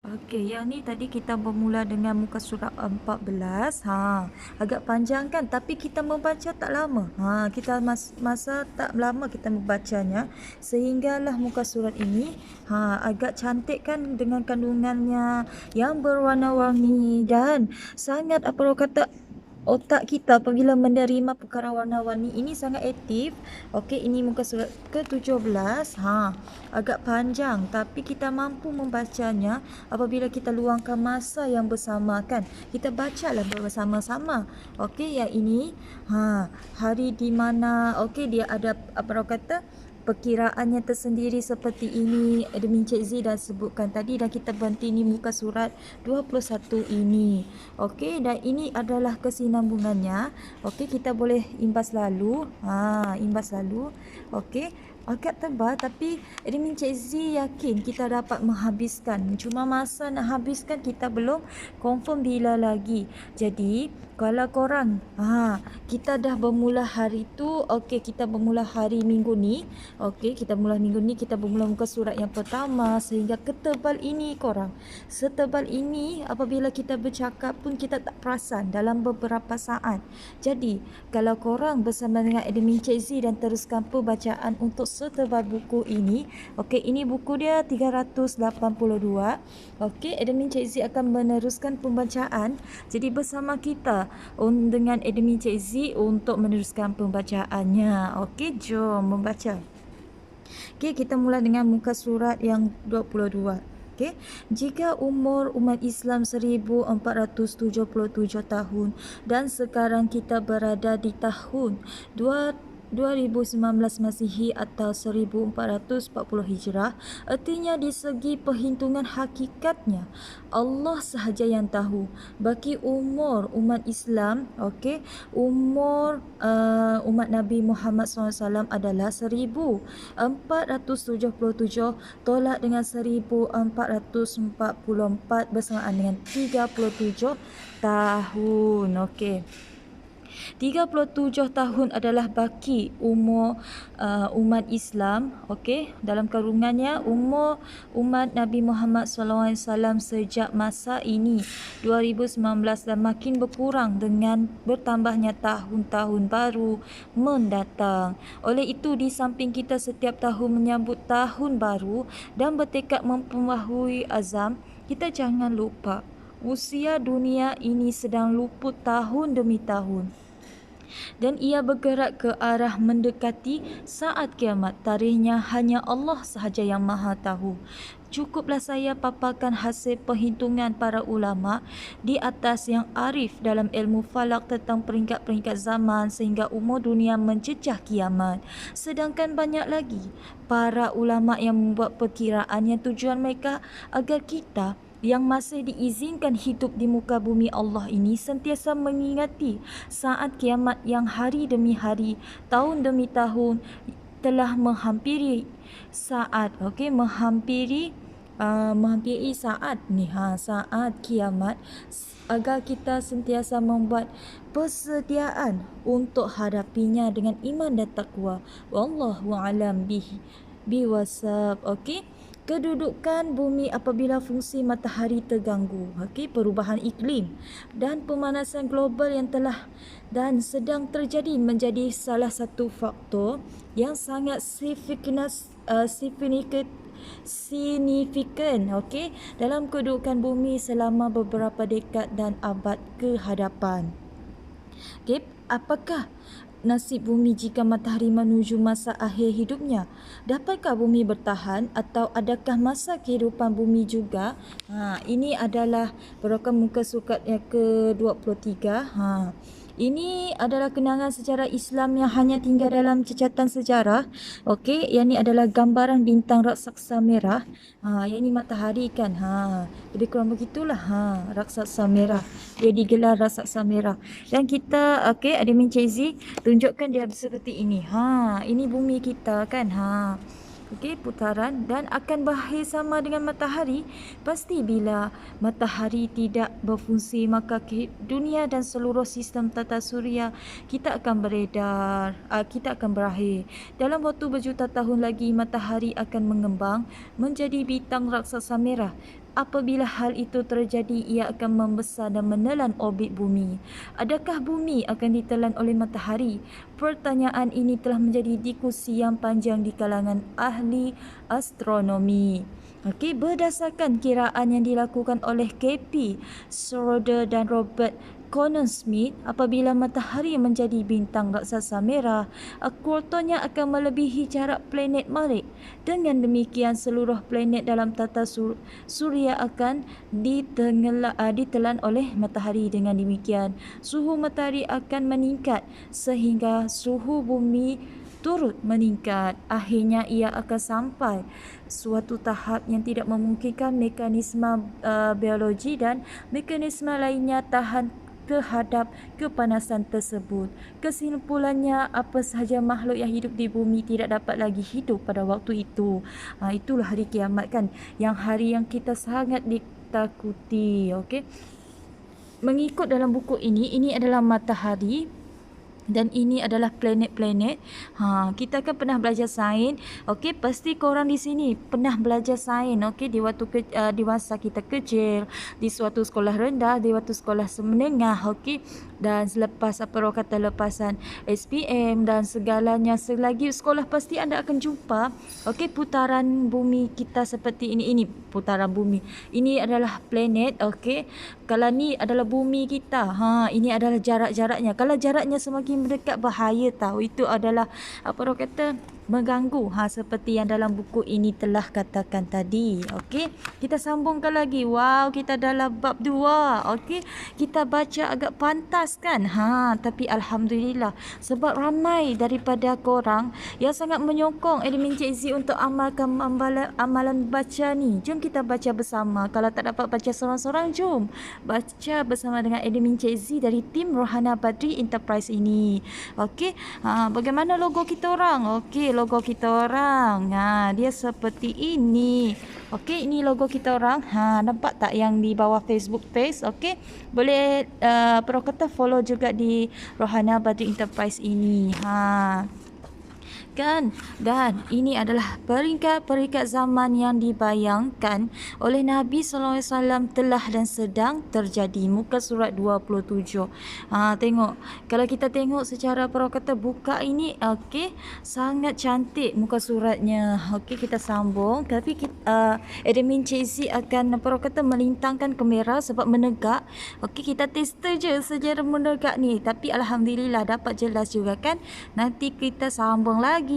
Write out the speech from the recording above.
Okey, yang ni tadi kita bermula dengan muka surat 14. Agak panjang kan, tapi kita membaca tak lama. Kita masa tak lama kita membacanya, sehinggalah muka surat ini agak cantik kan dengan kandungannya yang berwarna-warni dan sangat apa orang kata, otak kita apabila menerima perkara warna-warni ini sangat aktif. Okey, ini muka surat ke-17. Agak panjang tapi kita mampu membacanya apabila kita luangkan masa yang bersama kan. Kita bacalah bersama-sama. Okey, yang ini hari di mana dia ada apa orang kata, perkiraannya tersendiri seperti ini. Admin Cik Z dah sebutkan tadi dan kita berhenti ni muka surat 21 ini. Okey, dan ini adalah kesinambungannya. Okey, kita boleh imbas lalu. Imbas lalu. Okey, agak tebal tapi admin Cik Z yakin kita dapat menghabiskan. Cuma masa nak habiskan kita belum confirm bila lagi. Jadi kalau korang kita dah bermula hari tu, okey, kita bermula hari minggu ni. Okey, kita mula minggu ni, kita bermula muka surat yang pertama sehingga ketebal ini korang. Setebal ini apabila kita bercakap pun kita tak perasan dalam beberapa saat. Jadi, kalau korang bersama dengan admin Cik Z dan teruskan pembacaan untuk setebal buku ini. Okey, ini buku dia 382. Okey, admin Cik Z akan meneruskan pembacaan. Jadi bersama kita dengan admin Cik Z untuk meneruskan pembacaannya. Okey, jom membaca. Okey, kita mula dengan muka surat yang 22. Okey, jika umur umat Islam 1477 tahun dan sekarang kita berada di tahun 2019 Masihi atau 1440 Hijrah, artinya di segi perhitungan hakikatnya Allah sahaja yang tahu. Bagi umur umat Islam, okey, umur umat Nabi Muhammad SAW adalah 1477 tolak dengan 1444 bersamaan dengan 37 tahun. Okey, 37 tahun adalah baki umur umat Islam. Okey, dalam kandungannya umur umat Nabi Muhammad SAW sejak masa ini 2019 dan makin berkurang dengan bertambahnya tahun-tahun baru mendatang. Oleh itu, di samping kita setiap tahun menyambut tahun baru dan bertekad memperbaharui azam, kita jangan lupa usia dunia ini sedang luput tahun demi tahun dan ia bergerak ke arah mendekati saat kiamat. Tarikhnya hanya Allah sahaja yang maha tahu. Cukuplah saya paparkan hasil perhitungan para ulama di atas yang arif dalam ilmu falak tentang peringkat-peringkat zaman sehingga umur dunia mencecah kiamat. Sedangkan banyak lagi para ulama yang membuat perkiraan yang tujuan mereka agar kita yang masih diizinkan hidup di muka bumi Allah ini sentiasa mengingati saat kiamat yang hari demi hari, tahun demi tahun telah menghampiri saat. Okey, menghampiri saat ni, saat kiamat, agar kita sentiasa membuat persediaan untuk hadapinya dengan iman dan takwa. Wallahu alam biwasab. Okey, kedudukan bumi apabila fungsi matahari terganggu. Okey, perubahan iklim dan pemanasan global yang telah dan sedang terjadi menjadi salah satu faktor yang sangat signifikan dalam kedudukan bumi selama beberapa dekad dan abad ke hadapan. Okey, apakah nasib bumi jika matahari menuju masa akhir hidupnya? Dapatkah bumi bertahan atau adakah masa kehidupan bumi juga? Ini adalah program muka surat yang ke-23. Ini adalah kenangan sejarah Islam yang hanya tinggal dalam cacatan sejarah. Okey, yang ni adalah gambaran bintang raksasa merah. Yang ni matahari kan. Lebih kurang begitulah. Raksasa merah. Dia digelar raksasa merah. Dan kita, okey, admin Cik Z tunjukkan dia seperti ini. Ini bumi kita kan. Okey, putaran dan akan berakhir sama dengan matahari. Pasti bila matahari tidak berfungsi, maka dunia dan seluruh sistem tata suria kita akan beredar, kita akan berakhir. Dalam waktu berjuta tahun lagi, matahari akan mengembang menjadi bintang raksasa merah Apabila hal itu terjadi, ia akan membesar dan menelan orbit bumi. Adakah bumi akan ditelan oleh matahari? Pertanyaan ini telah menjadi diskusi yang panjang di kalangan ahli astronomi. Okey, berdasarkan kiraan yang dilakukan oleh KP Schroeder dan Robert Connor Smith, apabila matahari menjadi bintang raksasa merah, akurtonya akan melebihi jarak planet Malik. Dengan demikian, seluruh planet dalam tata suria akan ditelan oleh matahari. Dengan demikian, suhu matahari akan meningkat sehingga suhu bumi turut meningkat. Akhirnya ia akan sampai suatu tahap yang tidak memungkinkan mekanisme biologi dan mekanisme lainnya tahan terhadap kepanasan tersebut. Kesimpulannya, apa sahaja makhluk yang hidup di bumi tidak dapat lagi hidup pada waktu itu. Itulah hari kiamat kan, yang hari yang kita sangat ditakuti. Okey, mengikut dalam buku ini adalah matahari dan ini adalah planet-planet. Kita kan pernah belajar sains. Okey, pasti korang di sini pernah belajar sains. Okey, di waktu di masa kita kecil, di suatu sekolah rendah, di waktu sekolah menengah. Okey, dan selepas orang kata lepasan SPM dan segalanya, selagi sekolah pasti anda akan jumpa. Okey, putaran bumi kita seperti ini. Ini putaran bumi. Ini adalah planet. Okey, kalau ni adalah bumi kita. Ini adalah jarak-jaraknya. Kalau jaraknya semakin mendekat, bahaya tahu. Itu adalah orang kata mengganggu. Seperti yang dalam buku ini telah katakan tadi. Okey, kita sambungkan lagi. Wow, kita dalam bab 2. Okey, kita baca agak pantas kan? Tapi alhamdulillah, sebab ramai daripada korang yang sangat menyokong admin Cik Z untuk amalkan amalan baca ni. Jom kita baca bersama. Kalau tak dapat baca seorang-seorang, jom baca bersama dengan admin Cik Z dari tim Rohana Badri Enterprise ini. Okey, bagaimana logo kita orang? Okey, logo kita orang, dia seperti ini. Okey, ini logo kita orang. Nampak tak yang di bawah Facebook page? Okey, boleh kata follow juga di Rohana Badri Enterprise ini. Kan? Dan ini adalah peringkat-peringkat zaman yang dibayangkan oleh Nabi SAW telah dan sedang terjadi. Muka surat 27. Tengok. Kalau kita tengok secara kata buka ini, okey, sangat cantik muka suratnya. Okey, kita sambung. Tapi admin Cik Z akan kata melintangkan kamera sebab menegak. Okey, kita tester je sejarah menegak ni. Tapi alhamdulillah dapat jelas juga kan. Nanti kita sambung lagi.